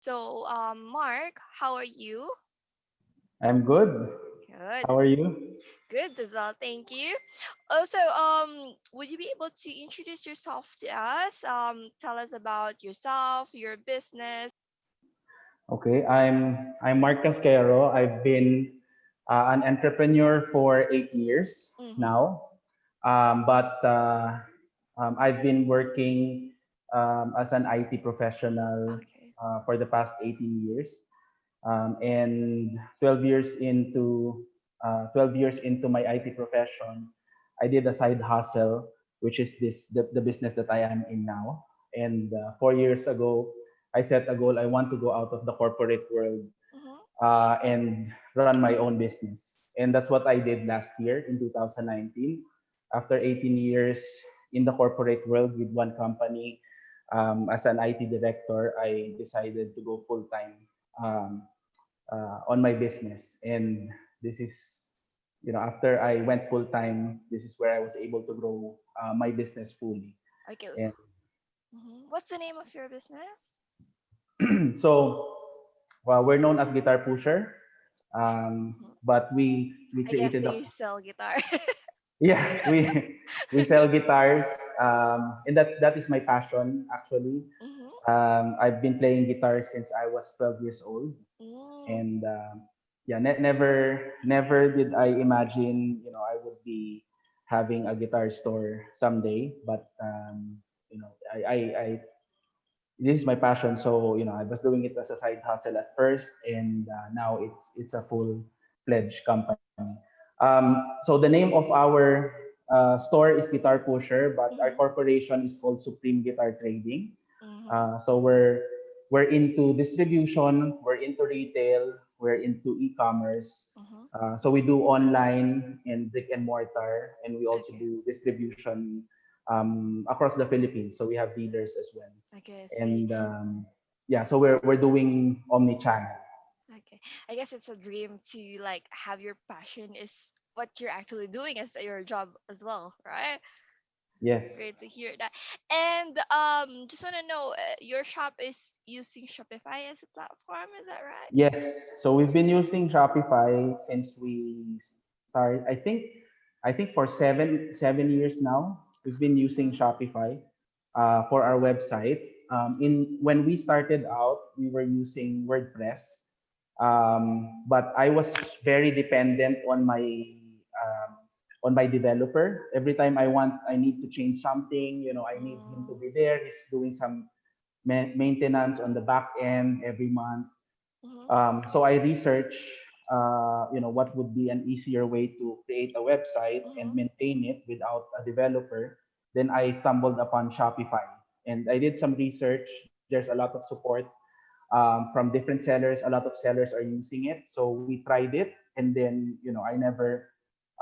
So, Mark, how are you? I'm good. Good. How are you? Good as well. Thank you. Also, would you be able to introduce yourself to us? Tell us about yourself, your business. Okay, I'm Mark Casquero. I've been an entrepreneur for 8 years Mm-hmm. now, but I've been working as an IT professional Okay. for the past 18 years, and 12 years into my IT profession, I did a side hustle, which is the business that I am in now. And 4 years ago, I set a goal. I want to go out of the corporate world Mm-hmm. and run my own business. And that's what I did last year in 2019. After 18 years in the corporate world with one company, as an IT director, I decided to go full time um, on my business. And this is, after I went full time, this is where I was able to grow my business fully. Okay. And What's the name of your business? so, well, we're known as Guitar Pusher, Mhm. but we I guess created a they sell guitar. yeah we sell guitars, and that is my passion actually. Mm-hmm. I've been playing guitar since I was 12 years old, Mm. and yeah, never did I imagine I would be having a guitar store someday. But I this is my passion, so I was doing it as a side hustle at first, and now it's a full fledged company. So the name of our store is Guitar Pusher, but our Mm-hmm. corporation is called Supreme Guitar Trading. Mm-hmm. So we're into distribution, we're into retail, we're into e-commerce. Mm-hmm. So we do online and brick and mortar, and we also Okay. do distribution across the Philippines. So we have dealers as well, Okay. I see. and yeah, so we're doing omni-channel. Okay. I guess it's a dream to like have your passion is what you're actually doing as your job as well, right? Yes. Great to hear that. And just want to know, your shop is using Shopify as a platform, is that right? Yes. So we've been using Shopify since we started. I think for 7 years now. We've been using Mm. Shopify for our website. Mm-hmm. In when we started out, we were using WordPress, but I was very dependent on my developer. Every time I need to change something, I need him to Mm-hmm. be there. He's doing some maintenance on the back end every month. Mm-hmm. So I researched, what would be an easier way to create a website and Mm-hmm. maintain it without a developer. Then I stumbled upon Shopify, and I did some research. There's a lot of support from different sellers. A lot of sellers are using it, so we tried it, and then I never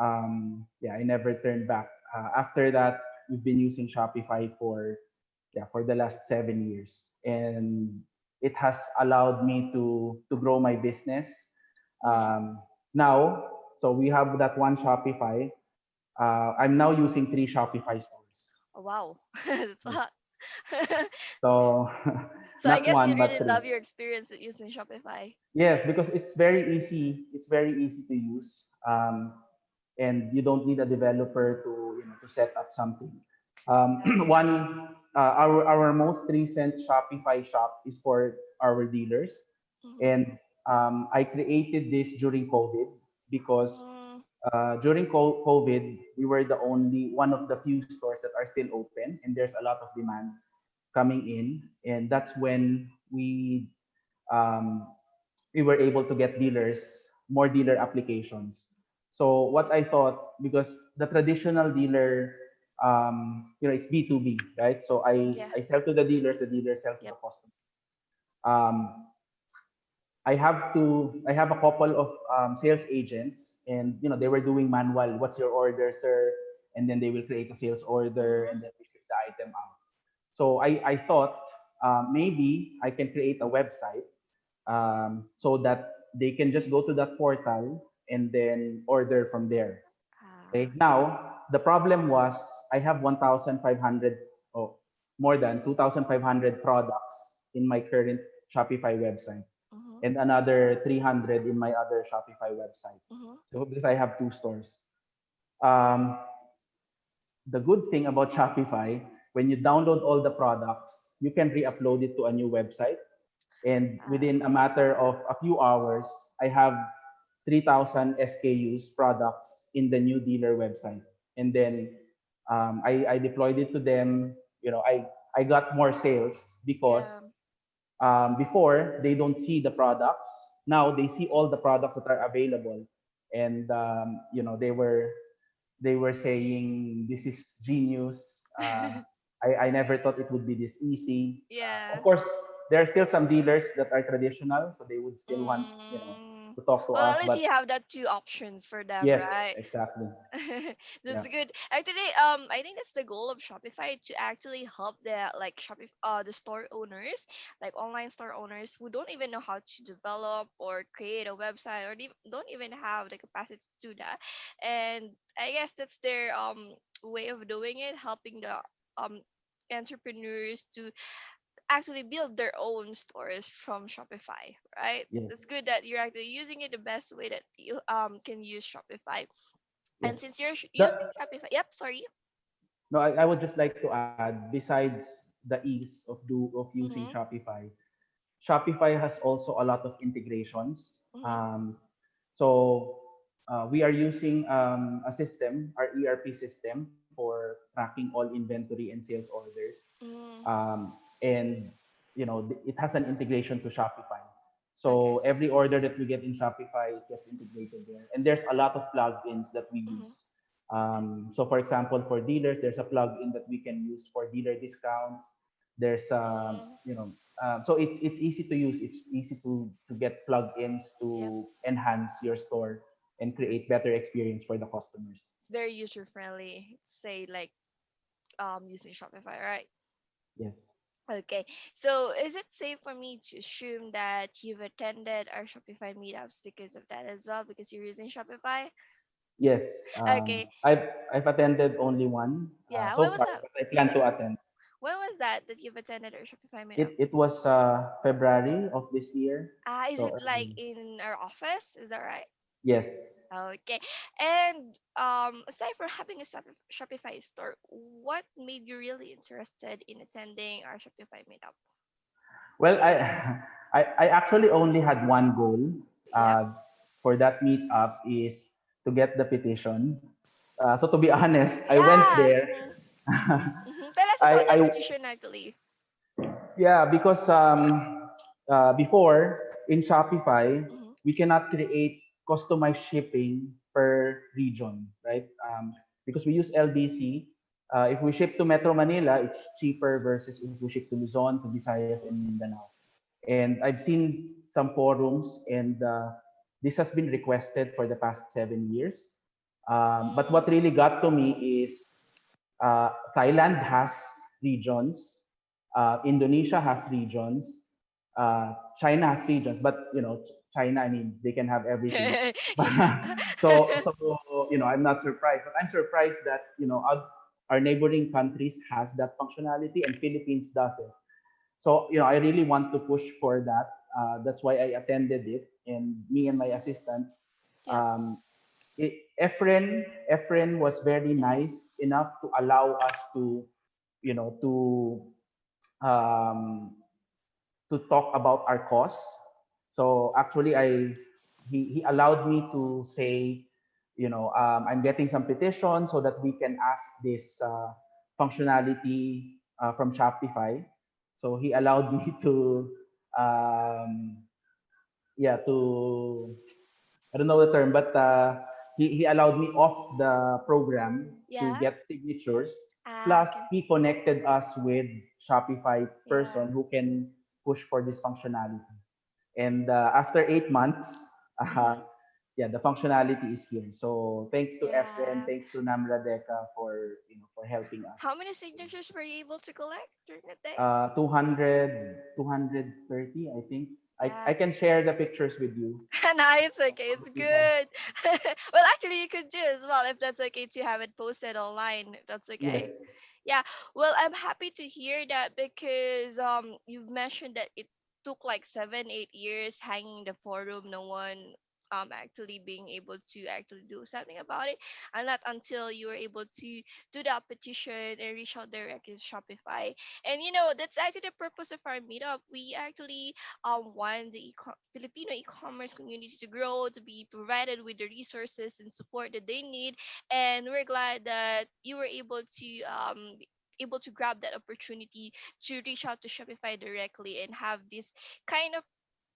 turned back. After that, we've been using Shopify for the last 7 years, and it has allowed me to grow my business. Mm-hmm. Now, so we have that one Shopify. I'm now using three Shopify stores. Oh, wow. That's a lot. So So I not guess you one but really three. love your experience with using Shopify. Yes, because it's very easy. It's very easy to use, and you don't need a developer to set up something. Exactly. Our most recent Shopify shop is for our dealers, Mm-hmm. and I created this during COVID because Mm, during COVID we were the only one of the few stores that are still open, and there's a lot of demand coming in, and that's when um, we were able to get more dealer applications. So what I thought, because the traditional dealer, it's B2B, right? So yeah. I sell to the dealers sell to the Yep. customer. Um, I have a couple of sales agents, and they were doing manual. What's your order, sir? And then they will create a sales order, Mm-hmm. and then we ship the item out. So I thought maybe I can create a website so that they can just go to that portal and then order from there. Okay. Ah. Now the problem was I have 1,500, more than 2,500 products in my current Shopify website Mhm. and another 300 in my other Shopify website. Mhm. So because I have two stores. Um, the good thing about Shopify, when you download all the products, you can re-upload it to a new website. And within a matter of a few hours, I have 3,000 SKUs products in the new dealer website. And then I deployed it to them. I got more sales because Yeah. before they don't see the products. Now they see all the products that are available. And they were saying this is genius. I never thought it would be this easy. Yeah. Of course, there are still some dealers that are traditional, so they would still want Mm. to talk to Well, us. at least But you have that two options for them, yes, right? exactly. That's Yeah. good. Actually, I think that's the goal of Shopify to actually help the like Shopify, the store owners, like online store owners who don't even know how to develop or create a website or don't even have the capacity to do that. And I guess that's their way of doing it, helping the um entrepreneurs to actually build their own stores from Shopify, right? Yes. It's good that you're actually using it the best way that you can use Shopify. Yes. And since you're The, using Shopify, yep, sorry. no, I would just like to add, besides the ease of using Mhm. Shopify, Shopify has also a lot of integrations. Mhm. So we are using a system, our ERP system, for tracking all inventory and sales orders. Mm. And it has an integration to Shopify. So Okay. every order that we get in Shopify, it gets integrated there. And there's a lot of plugins that we Mhm. use. So for example, for dealers, there's a plugin that we can use for dealer discounts. There's Mm. so it's easy to use. It's easy to get plugins Yep. to enhance your store It's and good. create better experience for the customers. It's very user friendly. Say like using Shopify, right? Yes. Okay. So is it safe for me to assume that you've attended our Shopify meetups because of that as well, because you're using Shopify? Yes. Okay. I've attended only one Yeah. so When was far, that? but I Was plan it to attend. when was that you've attended our Shopify meetup? It was February of this year. Is So it like in our office? Is that right? yes. Okay. And aside from having a Shopify store, what made you really interested in attending our Shopify meetup? Well, I actually only had one goal Yep. for that meetup is to get the petition. So to be honest, I went Yeah. there. Tell us about that I petition actually. Yeah, because before in Shopify, Mm-hmm. we cannot create customized shipping per region, right? Because we use LBC. If we ship to Metro Manila, it's cheaper versus if we ship to Luzon, to Visayas, and Mm-hmm. Mindanao. And I've seen some forums, and this has been requested for the past 7 years. But what Mm. really got to me is Thailand has regions, Indonesia has regions, China has regions. But China, I mean, they can have everything. But so I'm not surprised. But I'm surprised that our neighboring countries has that functionality and Philippines doesn't. So I really want to push for that. That's why I attended it, and me and my assistant. Yep. Um, Efren was very nice enough to allow us to you know um, to talk about our costs. So actually, he allowed me to say, I'm getting some petitions so that we can ask this functionality from Shopify. So he allowed me to um, yeah, to I don't know the term, but he allowed me off the program to Yeah. get signatures. Plus, Okay. he connected us with Shopify Yeah. person who can push for this functionality. And after 8 months, uh, Mm-hmm. yeah, the functionality is here. So thanks to Efren, Yeah. thanks to Namra Deca for helping us. How many signatures were you able to collect during that day? 230, I think. I Yeah. can share the pictures with you. Nice. Okay, Of it's the people. good. Well, actually, you could do as well if that's okay to have it posted online. If that's okay. Yes. Yeah. Well, I'm happy to hear that because you've mentioned that it took like 7 8 years hanging in the forum, no one actually being able to actually do something about it, and not until you were able to do that petition and reach out directly to Shopify. And that's actually the purpose of our meetup. We actually want the Filipino e-commerce community to grow, to be provided with the resources and support that they need. And we're glad that you were able to grab that opportunity to reach out to Shopify directly and have this kind of,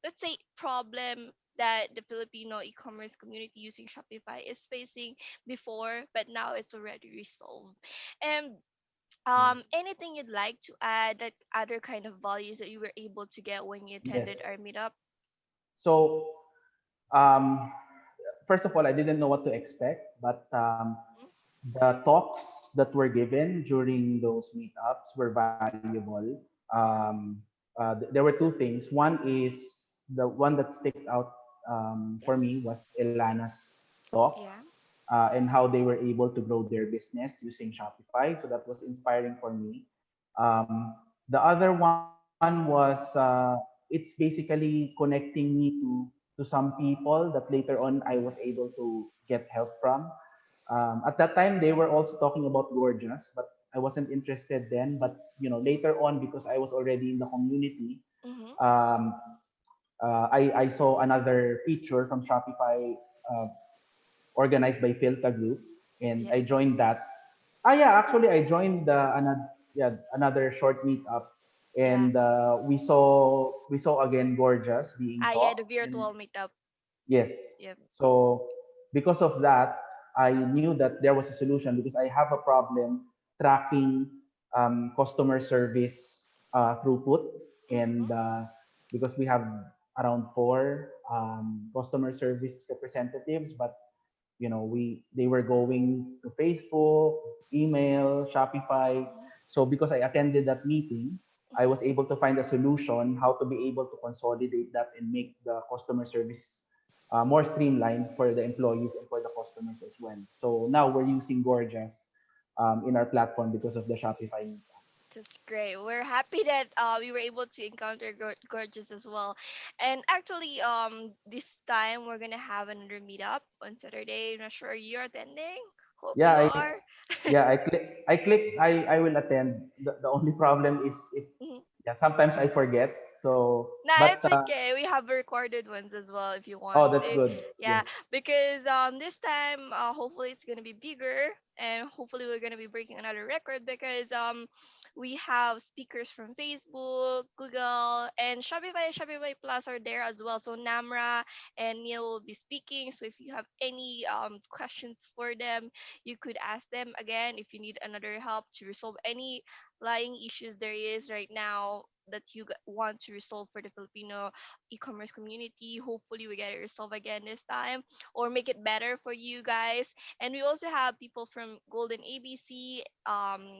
let's say, problem that the Filipino e-commerce community using Shopify is facing before, but now it's already resolved. And Yes. anything you'd like to add, that other kind of values that you were able to get when you attended Yes. our meetup? So um, first of all, I didn't know what to expect, but the talks that were given during those meetups were valuable. There were two things. One is the one that sticked out for Yeah. me was Elana's talk Yeah. and how they were able to grow their business using Shopify. So that was inspiring for me. The other one was it's basically connecting me to some people that later on I was able to get help from. At that time, they were also talking about Gorgeous, but I wasn't interested then. But later on, because I was already in the community, Mm-hmm. um, I saw another feature from Shopify uh, organized by Filta Group, and Yeah. I joined that. Yeah, actually, I joined another short meetup, Yeah. and we saw again Gorgeous being Yeah, taught, the and virtual meetup. yes. Yep. So because of that, I knew that there was a solution because I have a problem tracking customer service throughput, and Mm-hmm. because we have around four customer service representatives, but they were going to Facebook, email, Shopify. So because I attended that meeting, I Mm-hmm. was able to find a solution how to be able to consolidate that and make the customer service more streamlined for the employees and for the customers as well. So now we're using Gorgeous in our platform because of the Shopify Meetup. That's great. We're happy that we were able to encounter Gorgeous as well. And actually, this time we're gonna have another meetup on Saturday. Not sure you're attending. Hope Yeah, you I are. yeah I will attend. The only problem is if Mhm. yeah sometimes I forget. So Nah, but it's okay. We have recorded ones as well if you oh, want that's to. good. Yeah, Yes. because this time hopefully it's gonna be bigger, and hopefully we're gonna be breaking another record because we have speakers from Facebook, Google, and Shopify Plus are there as well. So Namra and Neil will be speaking. So if you have any questions for them, you could ask them again if you need another help to resolve any lying issues there is right now that you want to resolve for the Filipino e-commerce community. Hopefully, we get it resolved again this time or make it better for you guys. And we also have people from Golden ABC.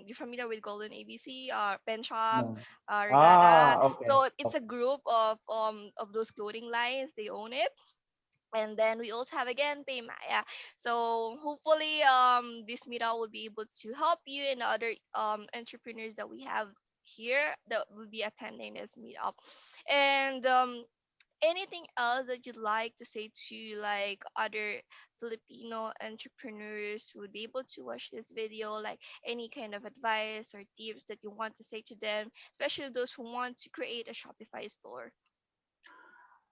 You're familiar with Golden ABC, Pen Shop, No. Regatta. Okay. So it's a group of those clothing lines. They own it. And then we also have again Paymaya. So hopefully this meetup will be able to help you and the other entrepreneurs that we have here that will be attending this meetup. And anything else that you'd like to say to like other Filipino entrepreneurs who would be able to watch this video, like any kind of advice or tips that you want to say to them, especially those who want to create a Shopify store?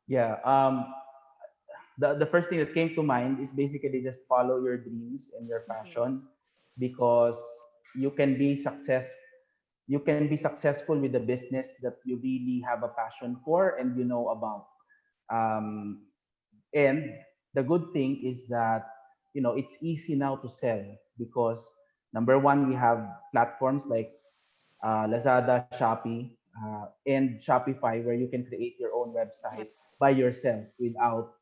Yeah. The first thing that came to mind is basically just follow your dreams and your Mm-hmm. passion, because you can be success you can be successful with the business that you really have a passion for and you know about. Um, and the good thing is that it's easy now to sell because number one, we have platforms like Lazada, Shopee, and Shopify where you can create your own Yep. website by yourself without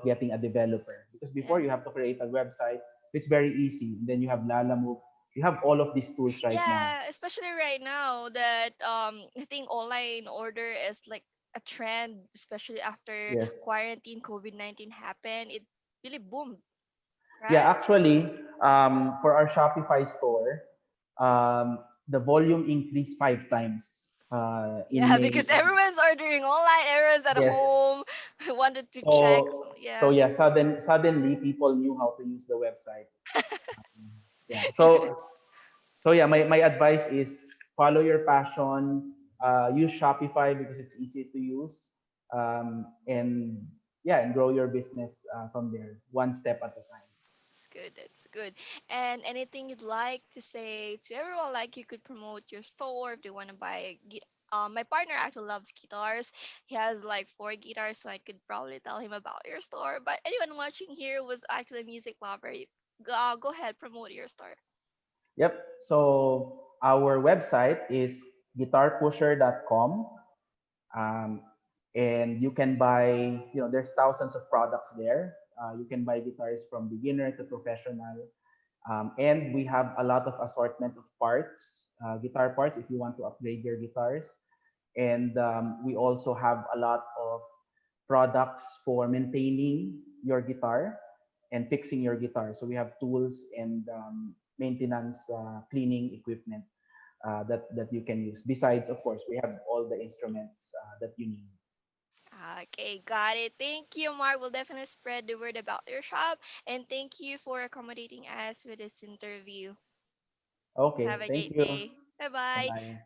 getting a developer. Because Yeah. before you have to create a website, it's very easy. And then you have Lalamove. You have all of these tools right now. Yeah, especially right now that I think online order is like a trend, especially after Yes. quarantine COVID-19 happened. It really boomed, Yeah, right? actually, for our Shopify store, the volume increased 5 times. in Yeah, May. because everyone's ordering online, everyone's at Yes. home, wanted to check. So, So yeah. yeah, suddenly people knew how to use the website. Yeah. So yeah, my advice is follow your passion. Use Shopify because it's easy to use, and yeah, and grow your business from there, one step at a time. That's good. That's good. And anything you'd like to say to everyone, like you could promote your store if they want to buy. My partner actually loves guitars. He has like 4 guitars, so I could probably tell him about your store. But anyone watching here was actually a music lover. Go ahead, promote your store. Yep. So our website is guitarpusher.com. Um, and you can buy, there's thousands of products there. You can buy guitars from beginner to professional. And we have a lot of assortment of parts, guitar parts, if you want to upgrade your guitars. And we also have a lot of products for maintaining your guitar and fixing your guitar. So we have tools and maintenance cleaning equipment that you can use. Besides, of course, we have all the instruments that you need. Okay, got it. Thank you, Mark. We'll definitely spread the word about your shop. And thank you for accommodating us with this interview. Okay, Have a thank great you. day. Bye Bye bye. bye.